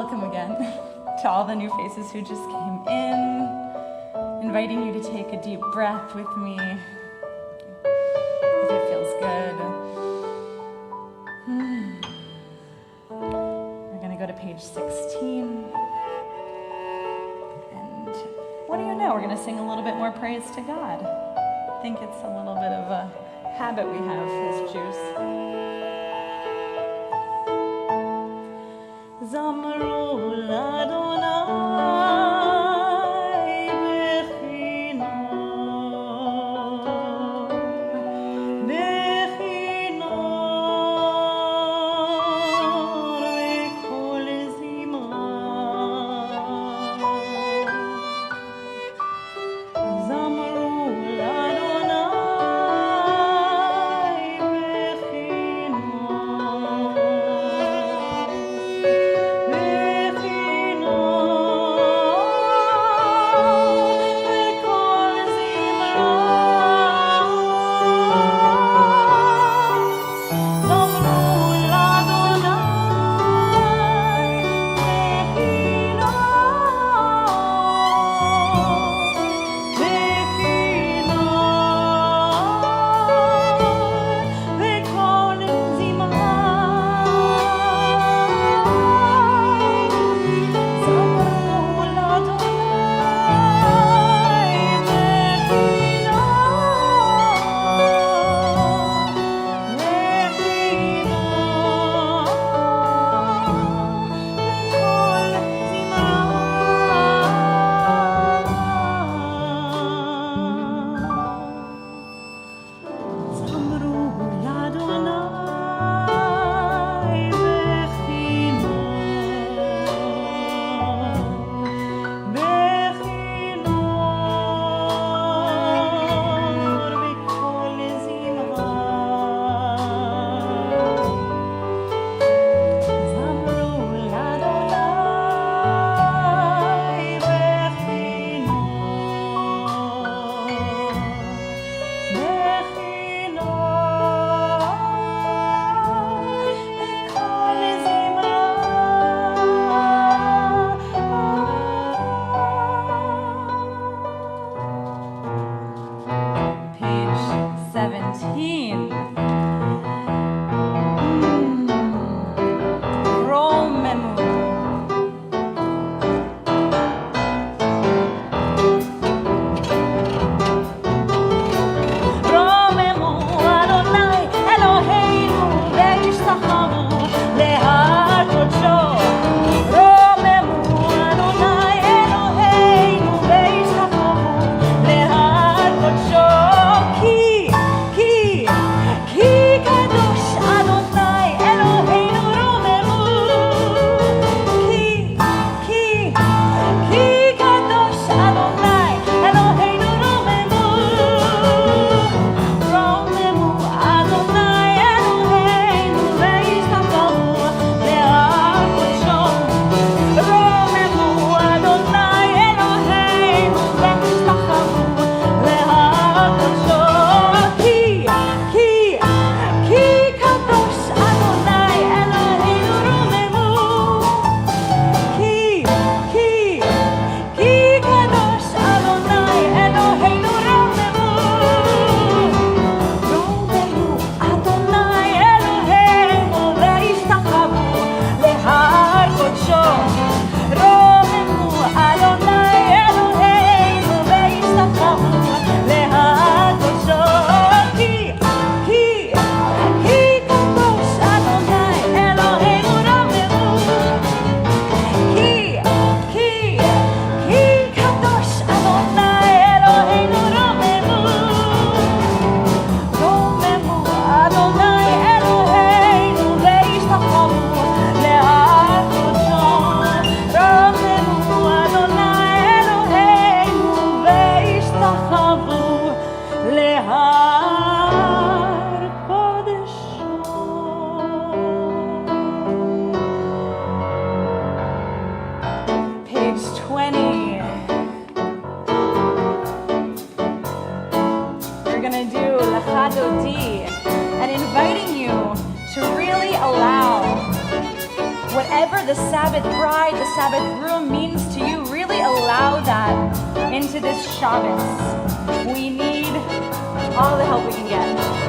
welcome again to all the new faces who just came in, inviting you to take a deep breath with me, if it feels good. We're going to go to page 16. And what do you know? We're going to sing a little bit more praise to God. I think it's a little bit of a habit we have as Jews. Zamru l'Adonai bechino, bechino v'kol zimra. Zamru l'Adonai bechino. whatever the Sabbath bride, the Sabbath groom means to you, really allow that into this Shabbos. We need all the help we can get.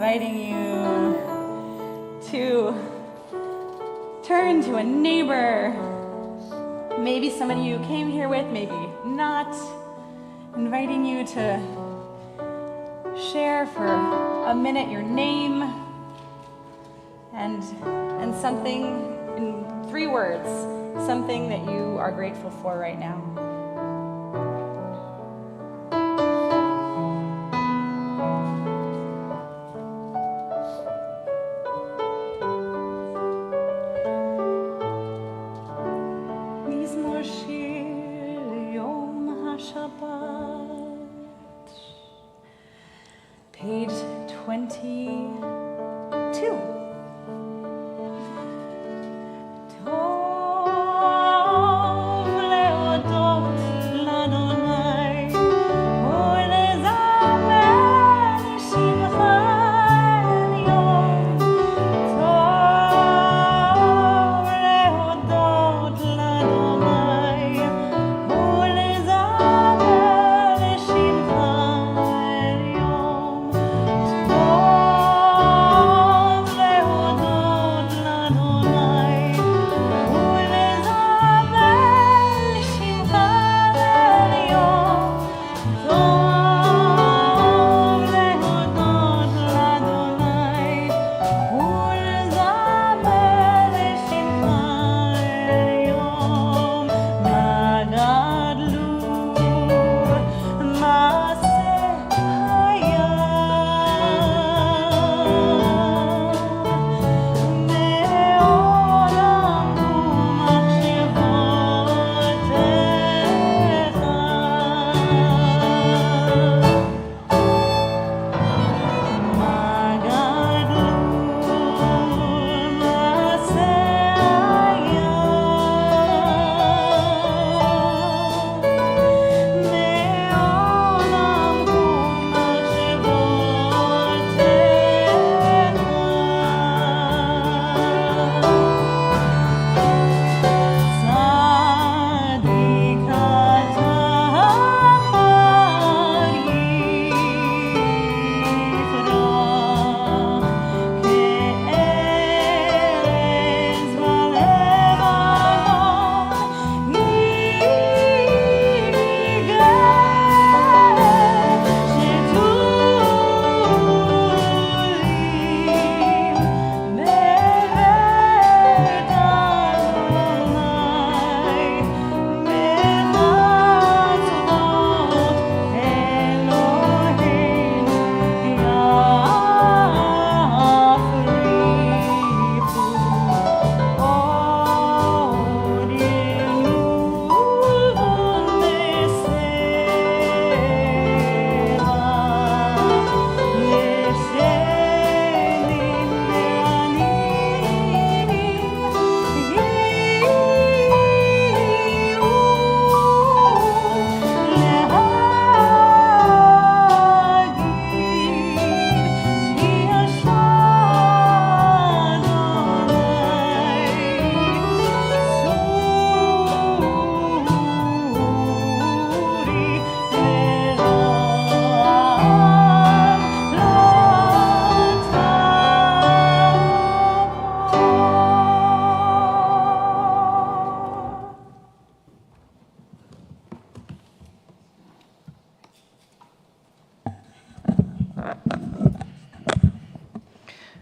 Inviting you to turn to a neighbor, maybe somebody you came here with, maybe not. Inviting you to share for a minute your name and something in 3 words, something that you are grateful for right now. Page 22.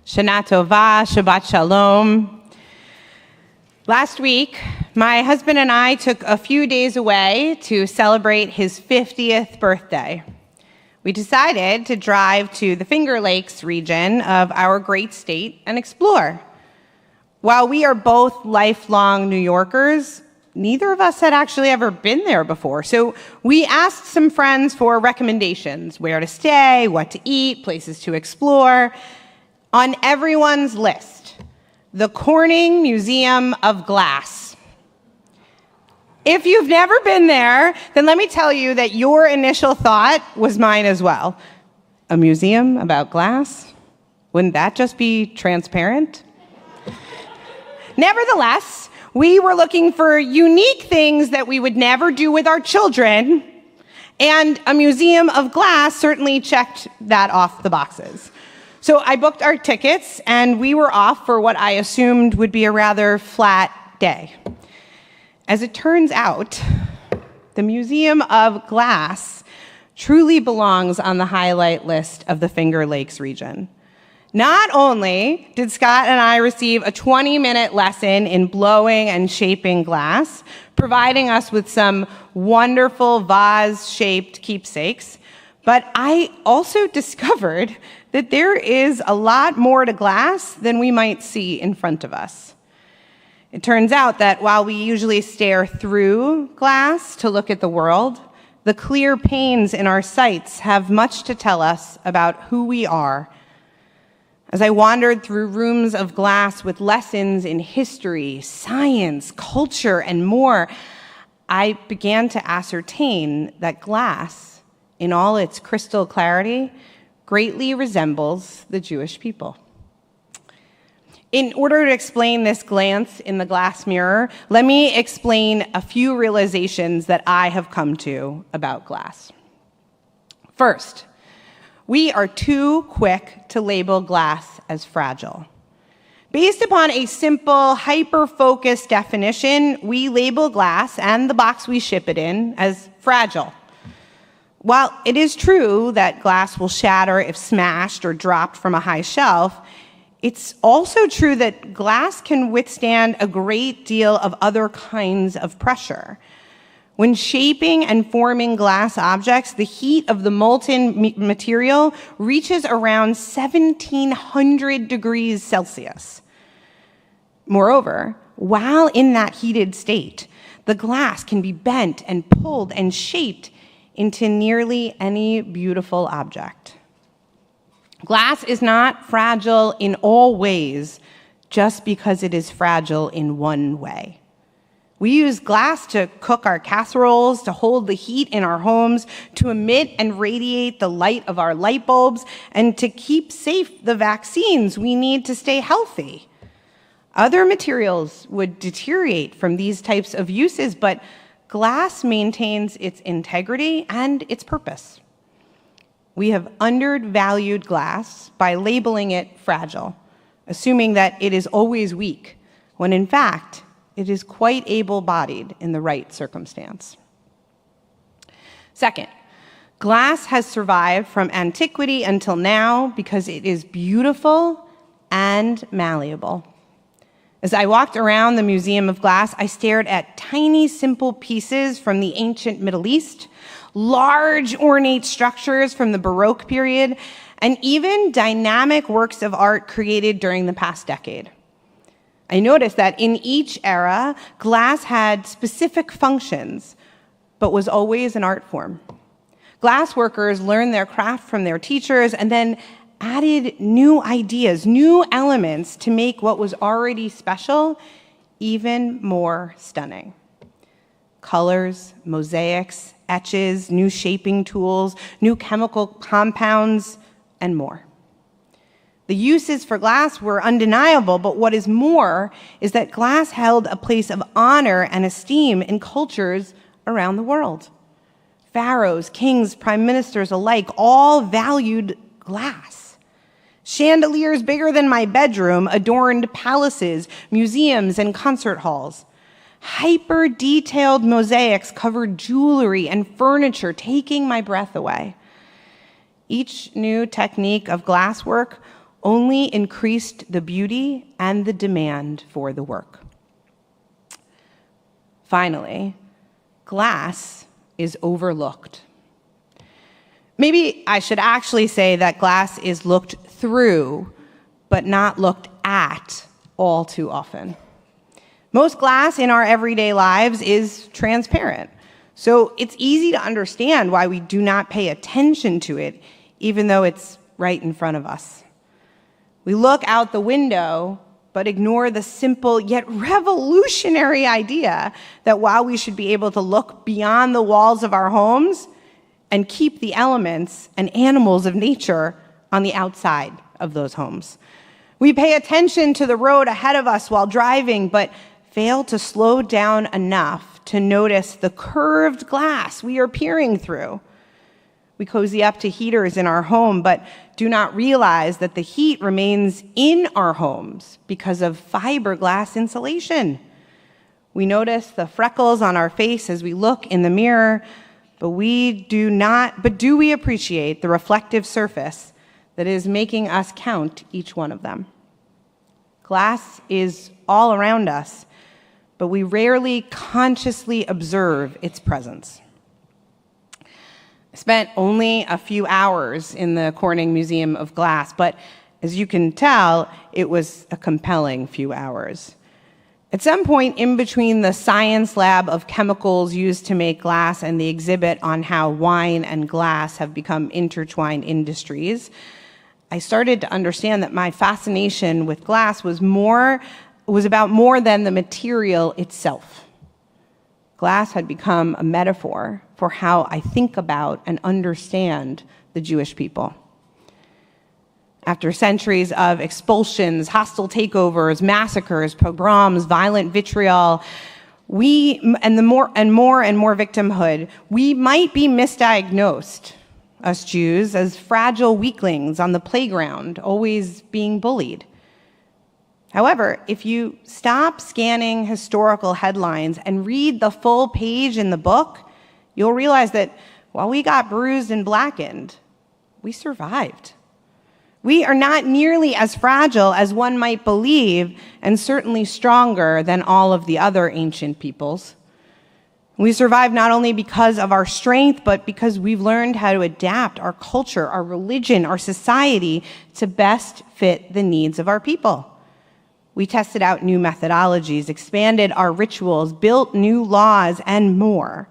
Shana Tova, Shabbat Shalom. Last week, my husband and I took a few days away to celebrate his 50th birthday. We decided to drive to the Finger Lakes region of our great state and explore. While we are both lifelong New Yorkers, neither of us had actually ever been there before. So we asked some friends for recommendations, where to stay, what to eat, places to explore. On everyone's list, the Corning Museum of Glass. If you've never been there, then let me tell you that your initial thought was mine as well. A museum about glass? Wouldn't that just be transparent? Nevertheless, we were looking for unique things that we would never do with our children, and a museum of glass certainly checked that off the boxes. So I booked our tickets, and we were off for what I assumed would be a rather flat day. As it turns out, the Museum of Glass truly belongs on the highlight list of the Finger Lakes region. Not only did Scott and I receive a 20-minute lesson in blowing and shaping glass, providing us with some wonderful vase-shaped keepsakes, but I also discovered that there is a lot more to glass than we might see in front of us. It turns out that while we usually stare through glass to look at the world, the clear panes in our sights have much to tell us about who we are. As I wandered through rooms of glass with lessons in history, science, culture, and more, I began to ascertain that glass, in all its crystal clarity, greatly resembles the Jewish people. In order to explain this glance in the glass mirror, let me explain a few realizations that I have come to about glass. First, we are too quick to label glass as fragile. Based upon a simple, hyper-focused definition, we label glass and the box we ship it in as fragile. While it is true that glass will shatter if smashed or dropped from a high shelf, it's also true that glass can withstand a great deal of other kinds of pressure. When shaping and forming glass objects, the heat of the molten material reaches around 1,700 degrees Celsius. Moreover, while in that heated state, the glass can be bent and pulled and shaped into nearly any beautiful object. Glass is not fragile in all ways just because it is fragile in one way. We use glass to cook our casseroles, to hold the heat in our homes, to emit and radiate the light of our light bulbs, and to keep safe the vaccines we need to stay healthy. Other materials would deteriorate from these types of uses, but glass maintains its integrity and its purpose. We have undervalued glass by labeling it fragile, assuming that it is always weak, when in fact, it is quite able-bodied in the right circumstance. Second, glass has survived from antiquity until now because it is beautiful and malleable. As I walked around the Museum of Glass, I stared at tiny, simple pieces from the ancient Middle East, large, ornate structures from the Baroque period, and even dynamic works of art created during the past decade. I noticed that in each era, glass had specific functions, but was always an art form. Glass workers learned their craft from their teachers and then added new ideas, new elements to make what was already special even more stunning. Colors, mosaics, etches, new shaping tools, new chemical compounds, and more. The uses for glass were undeniable, but what is more is that glass held a place of honor and esteem in cultures around the world. Pharaohs, kings, prime ministers alike all valued glass. Chandeliers bigger than my bedroom adorned palaces, museums, and concert halls. Hyper-detailed mosaics covered jewelry and furniture, taking my breath away. Each new technique of glasswork only increased the beauty and the demand for the work. Finally, glass is overlooked. Maybe I should actually say that glass is looked through, but not looked at all too often. Most glass in our everyday lives is transparent, so it's easy to understand why we do not pay attention to it, even though it's right in front of us. We look out the window, but ignore the simple yet revolutionary idea that while we should be able to look beyond the walls of our homes and keep the elements and animals of nature on the outside of those homes. We pay attention to the road ahead of us while driving, but fail to slow down enough to notice the curved glass we are peering through. We cozy up to heaters in our home, but do not realize that the heat remains in our homes because of fiberglass insulation. We notice the freckles on our face as we look in the mirror, but do we appreciate the reflective surface that is making us count each one of them? Glass is all around us, but we rarely consciously observe its presence. I spent only a few hours in the Corning Museum of Glass, but as you can tell, it was a compelling few hours. At some point in between the science lab of chemicals used to make glass and the exhibit on how wine and glass have become intertwined industries, I started to understand that my fascination with glass was about more than the material itself. Glass had become a metaphor for how I think about and understand the Jewish people. After centuries of expulsions, hostile takeovers, massacres, pogroms, violent vitriol, and more victimhood, we might be misdiagnosed, us Jews, as fragile weaklings on the playground, always being bullied. However, if you stop scanning historical headlines and read the full page in the book, you'll realize that while we got bruised and blackened, we survived. We are not nearly as fragile as one might believe, and certainly stronger than all of the other ancient peoples. We survive not only because of our strength, but because we've learned how to adapt our culture, our religion, our society to best fit the needs of our people. We tested out new methodologies, expanded our rituals, built new laws, and more.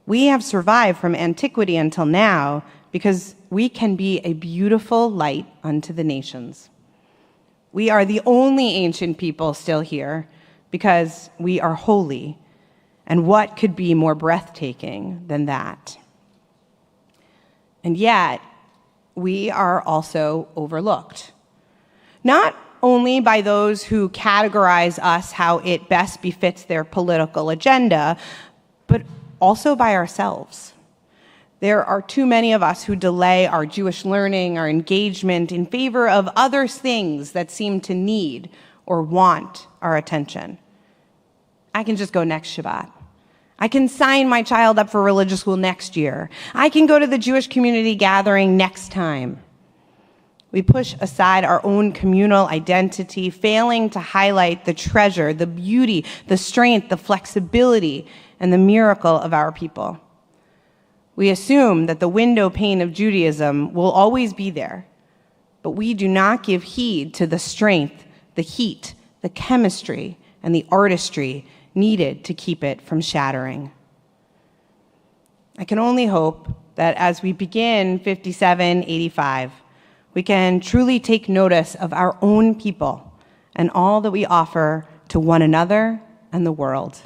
We have survived from antiquity until now because we can be a beautiful light unto the nations. We are the only ancient people still here because we are holy. And what could be more breathtaking than that? And yet, we are also overlooked. Not only by those who categorize us how it best befits their political agenda, but also by ourselves. There are too many of us who delay our Jewish learning, our engagement, in favor of other things that seem to need or want our attention. I can just go next Shabbat. I can sign my child up for religious school next year. I can go to the Jewish community gathering next time. We push aside our own communal identity, failing to highlight the treasure, the beauty, the strength, the flexibility, and the miracle of our people. We assume that the window pane of Judaism will always be there, but we do not give heed to the strength, the heat, the chemistry, and the artistry needed to keep it from shattering. I can only hope that as we begin 5785, we can truly take notice of our own people and all that we offer to one another and the world.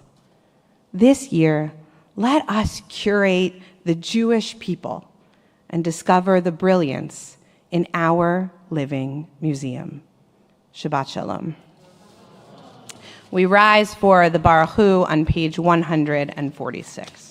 This year, let us curate the Jewish people and discover the brilliance in our living museum. Shabbat Shalom. We rise for the Baruch Hu on page 146.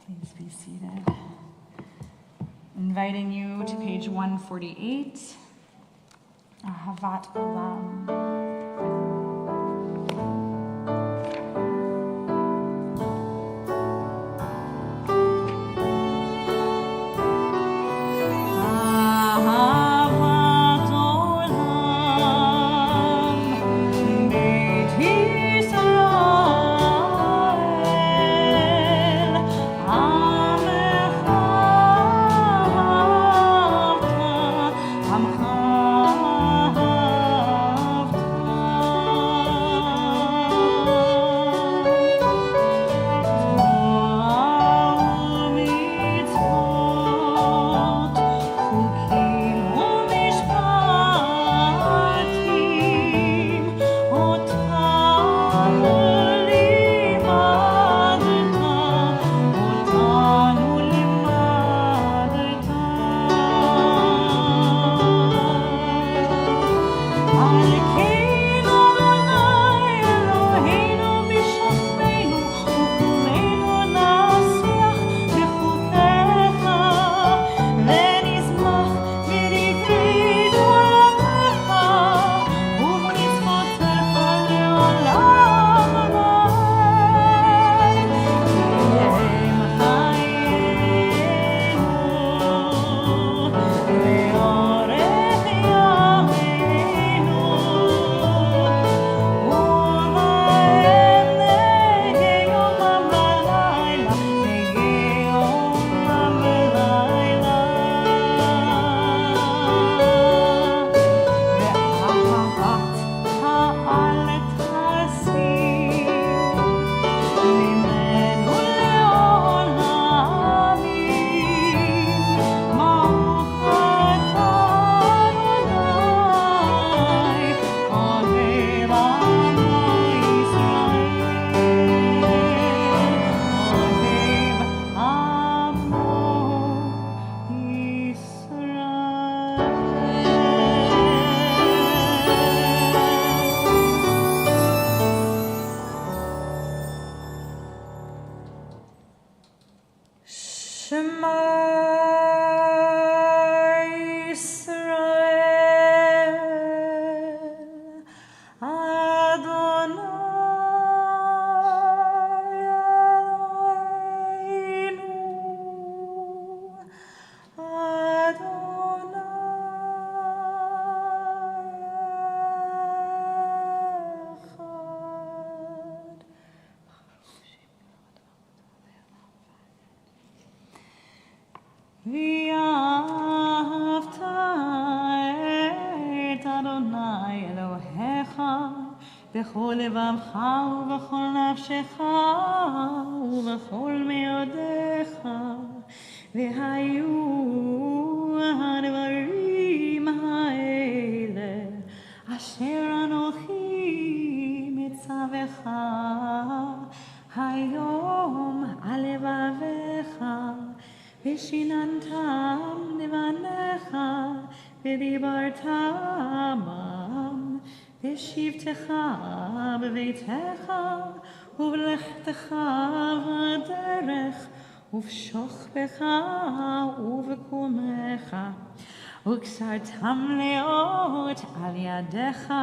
Please be seated. Inviting you to page 148, Ahavat Olam. בכל לבבך ובכל נפשך ובכל מאודיך, והיו הדברים האלה אשר אנוכי מצווך היום על לבביך, ושיננתם לבניך ודיברת בם בשבתך בביתך ובלכתך בדרך ובשוכבך ובקומך, וקשרתם לאות על ידיך,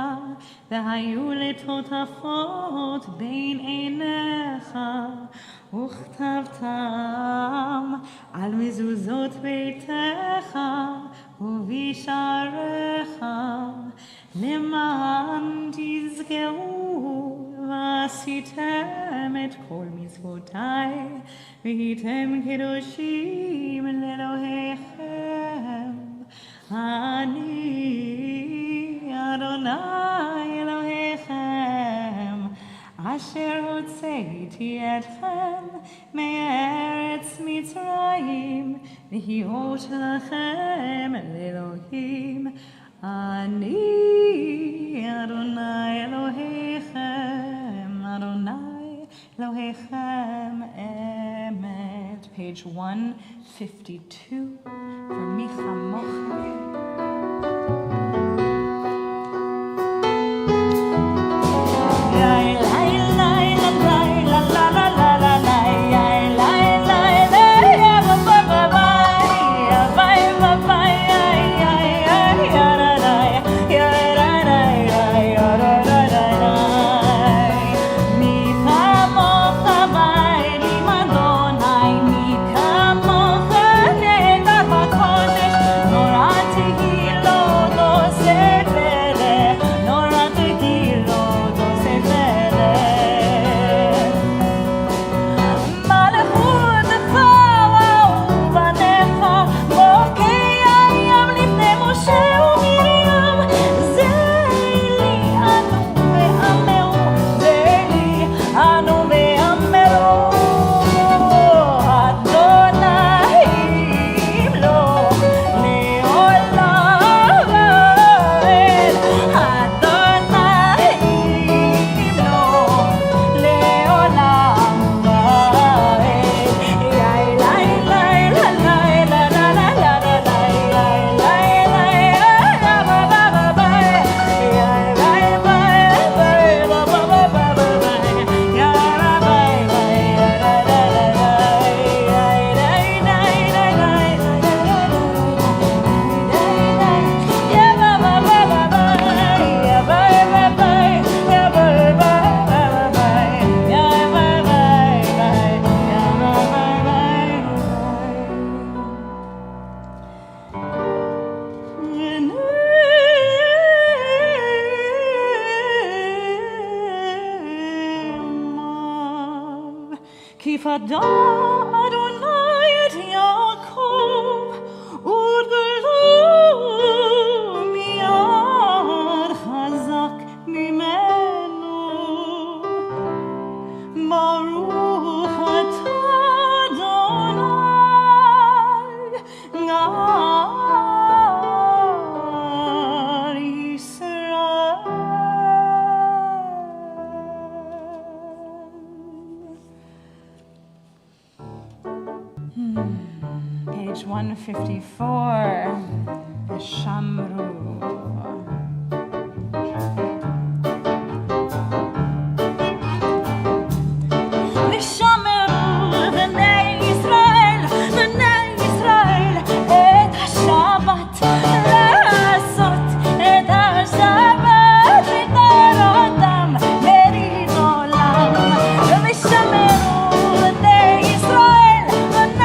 והיו לטוטפות בין עיניך, וכתבתם על מזוזות ביתך ובשעריך, למען תזכרו ועשיתם את כל מצוותיי, והייתם קדושים לאלוהיכם. אני אדוני אלוהיכם, אשר הוצאתי אתכם מארץ מצרים, להיות לכם לאלוהים. אני אדוני אלוהיכם, אדוני אלוהיכם אמת. Page 152 for Micha Mocha. La la la la la la la la la la la la la la כי פדה אדוני את יעקב ודגלו מיד חזק ממנו. ברוך אתה אדוני גאל ישראל. Page 154, Shamru. ושמרו בני ישראל את השבת לעשות את השבת לדורותם ברית עולם. ושמרו בני ישראל את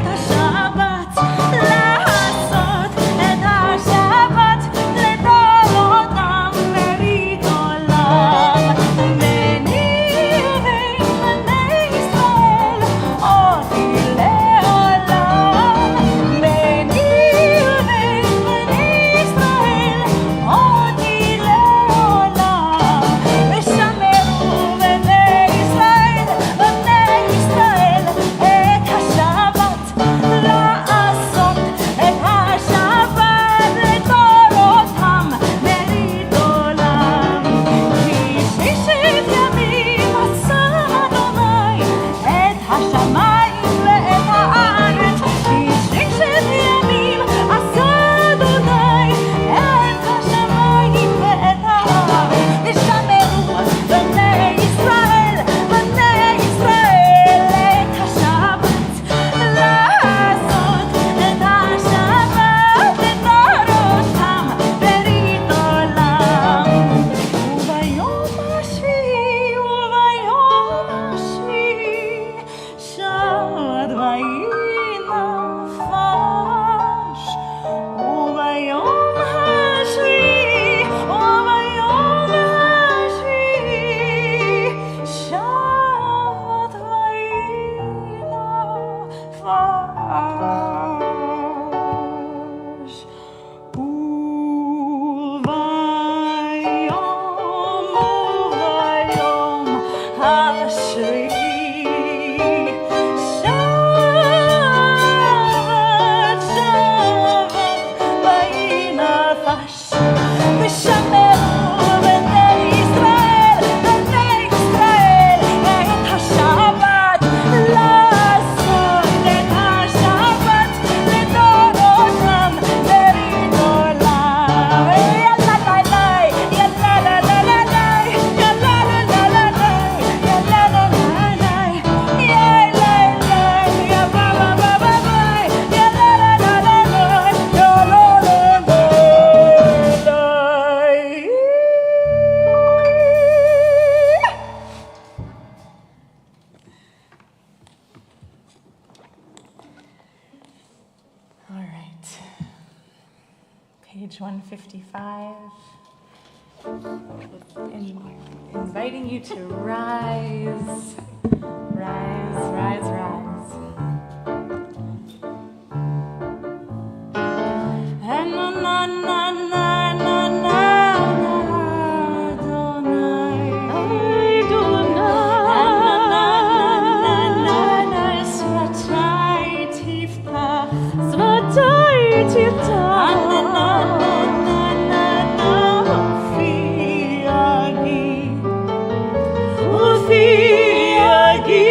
השבת לעשות את השבת לדורותם ברית עולם. Page 155. Inviting you to rise, rise, rise, rise. And na na na na na na Adonai, Adonai, Svatai Tiftach, Svatai Tiftach. Ufiyagi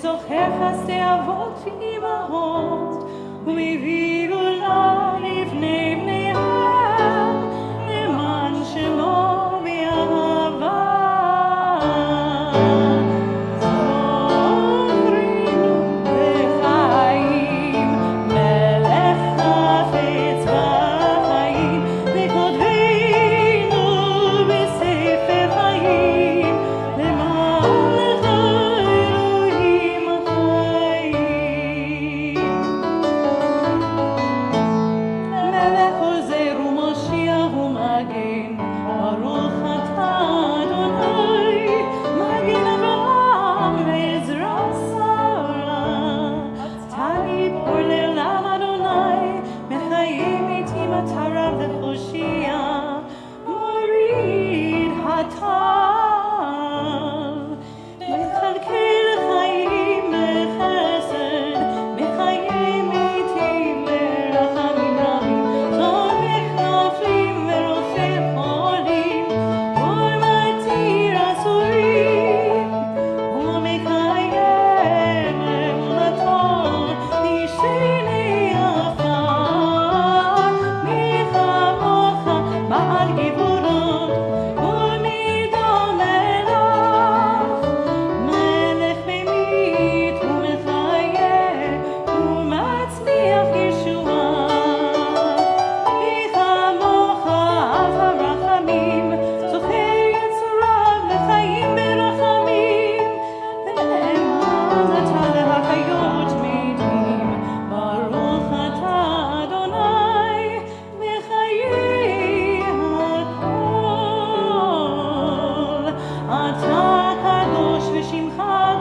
זוכר חסדי אבות ואימהות, ומביא גאולה לבני בניהם, למען שמו באהבה. זוכרנו בחיים, מלך חפץ בחיים, וכותבנו בספר חיים, למען לך אלוהים החיים. מלך עוזר ומושיע ומגן, ברוך אתה אדוני, מגן אברהם ועזרא שרה. אתה גיבור לעולם אדוני, מחיים איתי מטרה וחושיע, מוריד הטל. מחלקי לחיים בחסד, מחיים איתי ברחמים רבים, תומך נופלים ורופא חולים, ומתיר אסורים, ומקיים אמונתו נשעני עפר. מי כמוך בעל גבורות, ומי דומה לך, מלך ממית ומחיה, ומצליח ישועה. מי כמוך אב הרחמים, זוכר יצוריו לחיים ברחמים, ונאמן אתה להחיות מתים. ברוך אתה אדוני בחיי הכל. אתה קדוש ושמך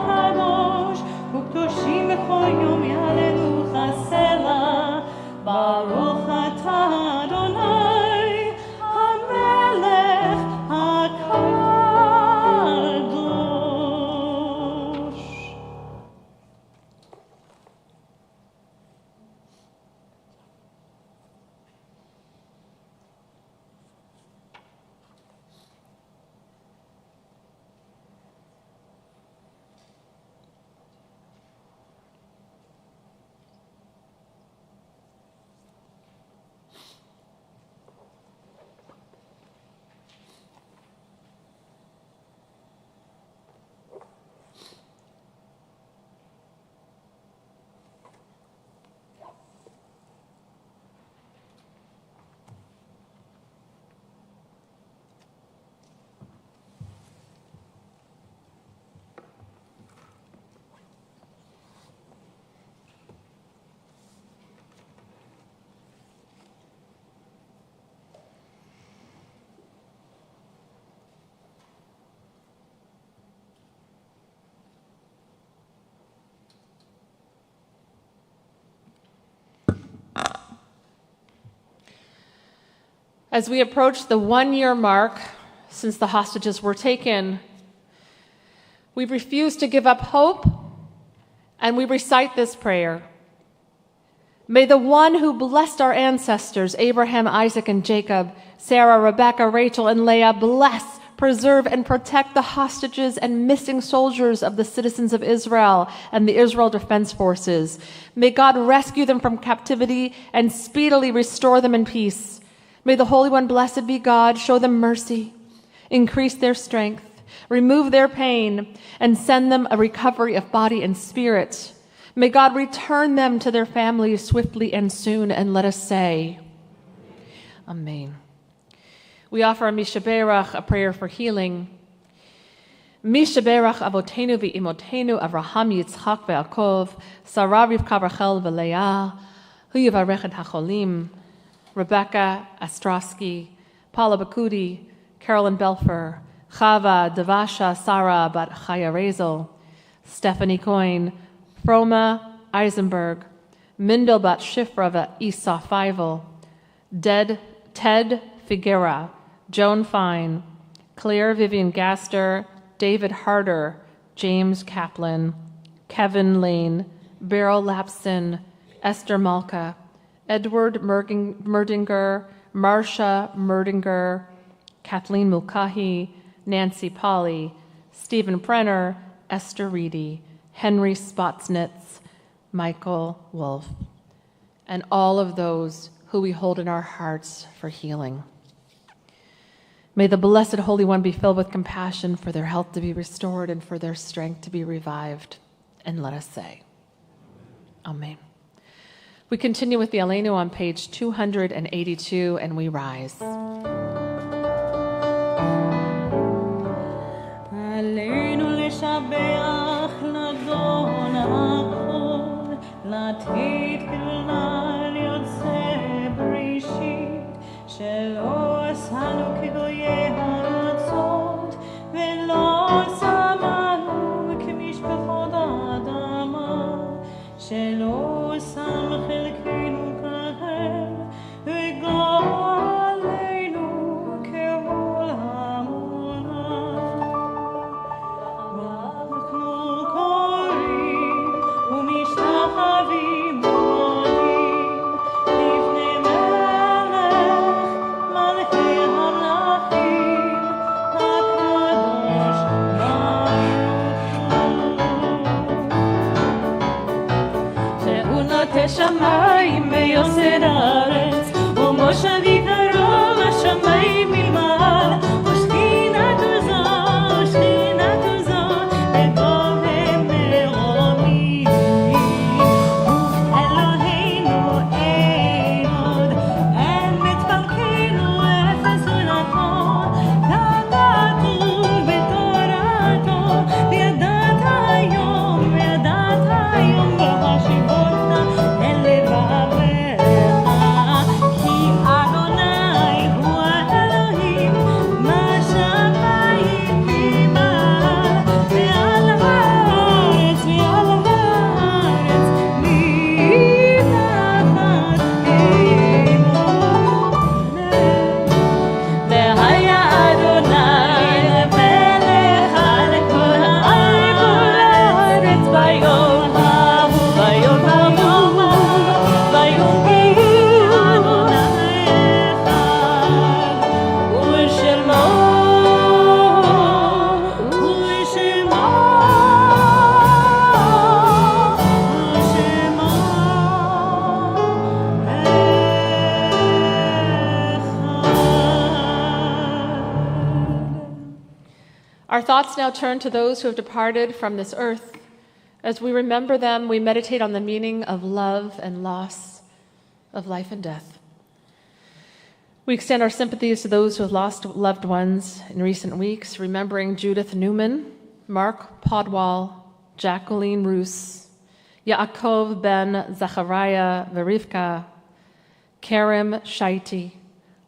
קדוש, וקדושים בכל יום יהללוך סלה. ברוך אתה אדוני המלך הקדוש. As we approach the 1-year mark since the hostages were taken, we refuse to give up hope, and we recite this prayer. May the one who blessed our ancestors, Abraham, Isaac, and Jacob, Sarah, Rebekah, Rachel, and Leah, bless, preserve, and protect the hostages and missing soldiers of the citizens of Israel and the Israel Defense Forces. May God rescue them from captivity and speedily restore them in peace. May the Holy One, blessed be God, show them mercy, increase their strength, remove their pain, and send them a recovery of body and spirit. May God return them to their families swiftly and soon, and let us say, Amen. We offer a Mishaberach, a prayer for healing. Mishaberach avotenu v'imotenu Avraham, Yitzchak ve'Yaakov, Sarah, Rivka, Rachel, ve'Leah, hu yivarech et hacholim, Rebecca Ostrowski, Paula Bakuti, Carolyn Belfer, Chava, Devasha, Sarah Bat Chaya Rezel, Stephanie Coyne, Froma Eisenberg, Mindel Bat Shifra Va Esau Feivel, Ted Figuera, Joan Fine, Claire Vivian Gaster, David Harder, James Kaplan, Kevin Lane, Beryl Lapson, Esther Malka, Edward Merdinger, Marcia Merdinger, Kathleen Mulcahy, Nancy Polly, Stephen Brenner, Esther Reedy, Henry Spotsnitz, Michael Wolf, and all of those who we hold in our hearts for healing. May the Blessed Holy One be filled with compassion for their health to be restored and for their strength to be revived. And let us say, Amen. We continue with the Aleinu on page 282, and we rise. עלינו לשבח לדון הכל, לתת קלנה ליוצא בראשית, שלא עשנו כגויי הארצות, ולא שמנו כמשפחות האדמה, שלא שם חלקנו כהם, וגואלנו כעול המונה. אנחנו קוראים ומשתחווים מודים לפני מלך מלכי המלכים, הקדוש שהוא נוטה שמיים ויוסד הארץ, ומושב יקרוב השמיים מלמעל, ושכינת עוזו בגובה מרומים. אלוהינו אין עוד, אין בצפלכנו אפס ונתון, ככתוב בתורתו, וידעת היום להשיבות אל לבבך, כי אדוני הוא האלוהים, מה שמיים ממעל, ועל הארץ מתחת עמו. והיה אדוני למלך על כל הארץ ביום ההוא, ביום ההוא, ביום אדוני אחד, ושמו Our thoughts now turn to those who have departed from this earth. As we remember them, we meditate on the meaning of love and loss, of life and death. We extend our sympathies to those who have lost loved ones in recent weeks, remembering Judith Newman, Mark Podwall, Jacqueline Roos, Yaakov ben Zachariah Verivka, Karim Shaiti,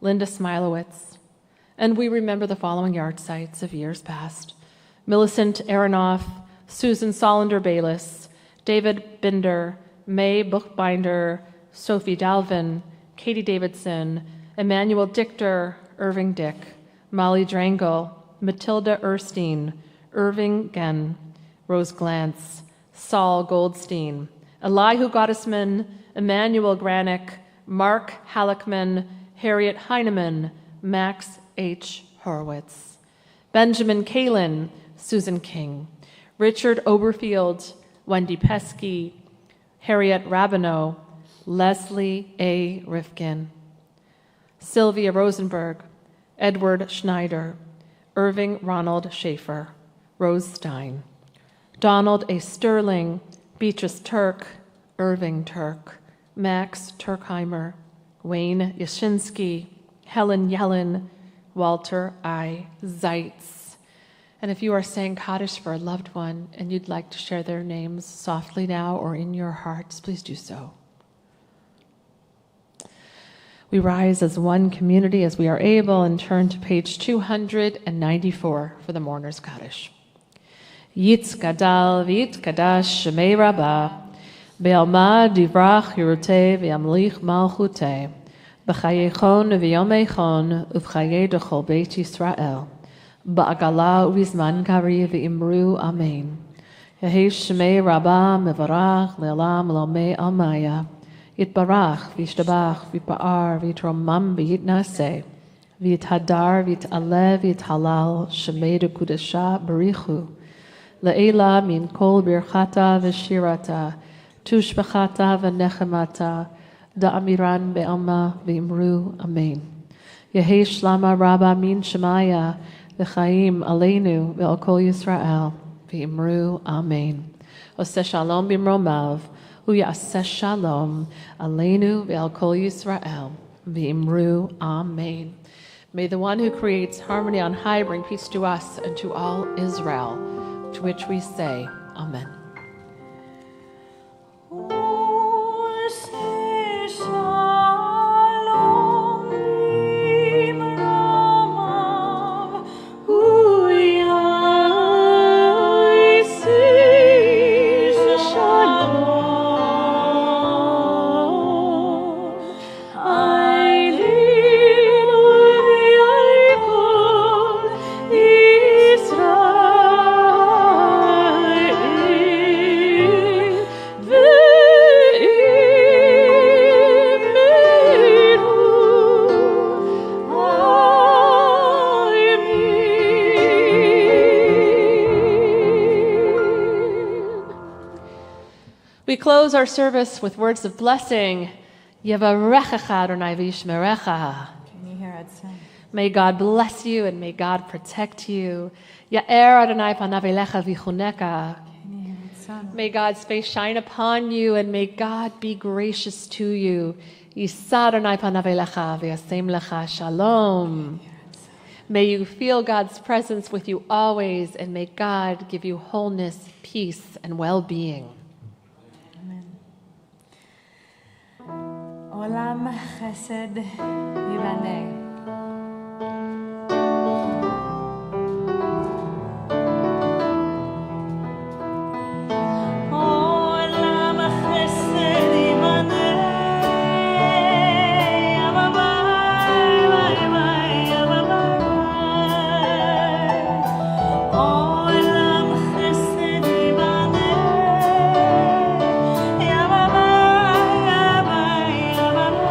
Linda Smilowitz. And we remember the following yard sites of years past: Millicent Aronoff, Susan Solander Bayless, David Binder, May Buchbinder, Sophie Dalvin, Katie Davidson, Emmanuel Dichter, Irving Dick, Molly Drangle, Matilda Erstein, Irving Genn, Rose Glantz, Saul Goldstein, Elihu Gottesman, Emmanuel Granick, Mark Halleckman, Harriet Heineman, Max H. Horowitz, Benjamin Kalin, Susan King, Richard Oberfield, Wendy Pesky, Harriet Rabineau, Leslie A. Rifkin, Sylvia Rosenberg, Edward Schneider, Irving Ronald Schaefer, Rose Stein, Donald A. Sterling, Beatrice Turk, Irving Turk, Max Turkheimer, Wayne Yashinsky, Helen Yellen, Walter I. Zeitz. And if you are saying Kaddish for a loved one and you'd like to share their names softly now or in your hearts, please do so. We rise as one community as we are able and turn to page 294 for the Mourner's Kaddish. Yitz Gadal V'Yit Kadash Shemei Rabbah Be'alma Divrach Yeruteh V'Yamlich Malchuteh B'chayechon v'yomechon uv'chaye dechol Beit Yisrael ba'agala u'vizman kari v'imru amen. Yehi shmei Rabbah mevarach le'olam lomei almaya yitbarach v'yishtabach v'yipa'ar v'yitromam v'yitnaseh v'yithadar v'yit'aleh v'yithalal shmei dekudesha barichu Le'ela min kol birchata v'shirata, tushbachata v'nechemata, da'amiran be'alma v'imru amen. Yehi shlama rabba min shemaya, v'chaim aleinu ve'al kol Yisrael, v'imru amen. Oseh shalom b'mromav, u'yaseh shalom aleinu ve'al kol Yisrael, v'imru amen. May the one who creates harmony on high bring peace to us and to all Israel, to which we say, Amen. We close our service with words of blessing. Yevarechecha Adonai v'yishmerecha. Can you hear it sing? May God bless you and may God protect you. Ya'er Adonai panav elecha v'chuneka. Can you hear it sing? May God's face shine upon you and may God be gracious to you. Yisa Adonai panav elecha v'yasem lecha shalom. May you feel God's presence with you always and may God give you wholeness, peace, and well-being. Olam chesed yibaneh. Olam chesed yibaneh. Yavavai, vai, yavavai. Olam chesed yibaneh. Yavavai, vai, yavavai.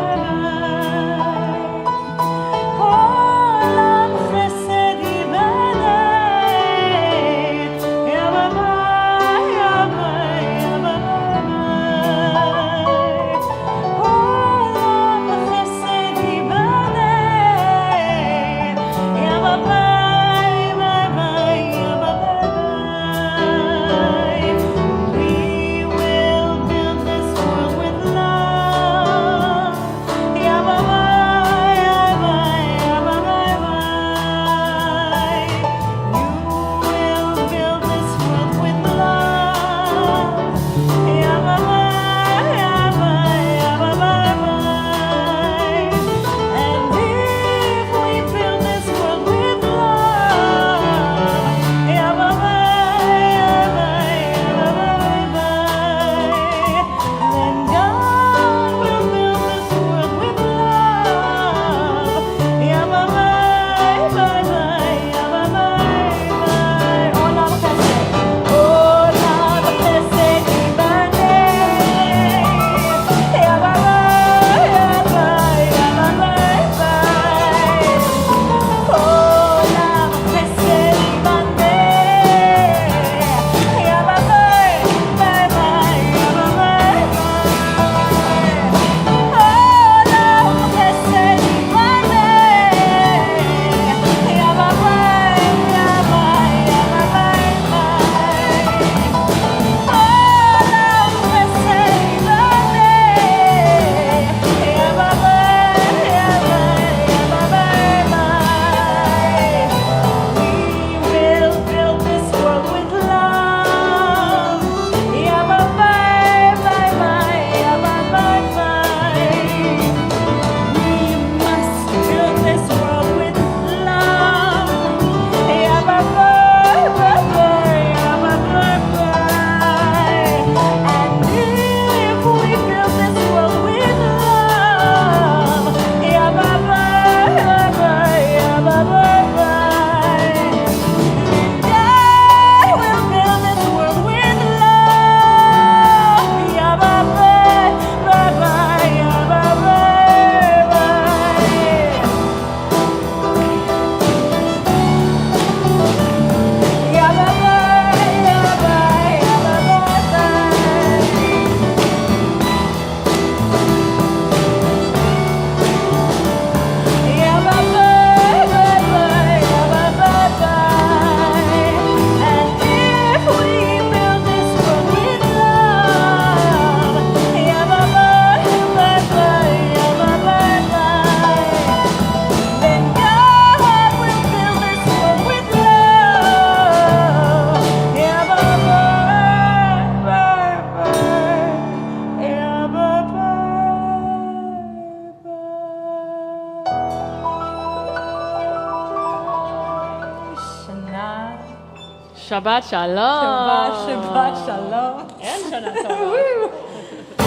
Shabbat Shalom. Shabbat Shalom. And Shana Tova.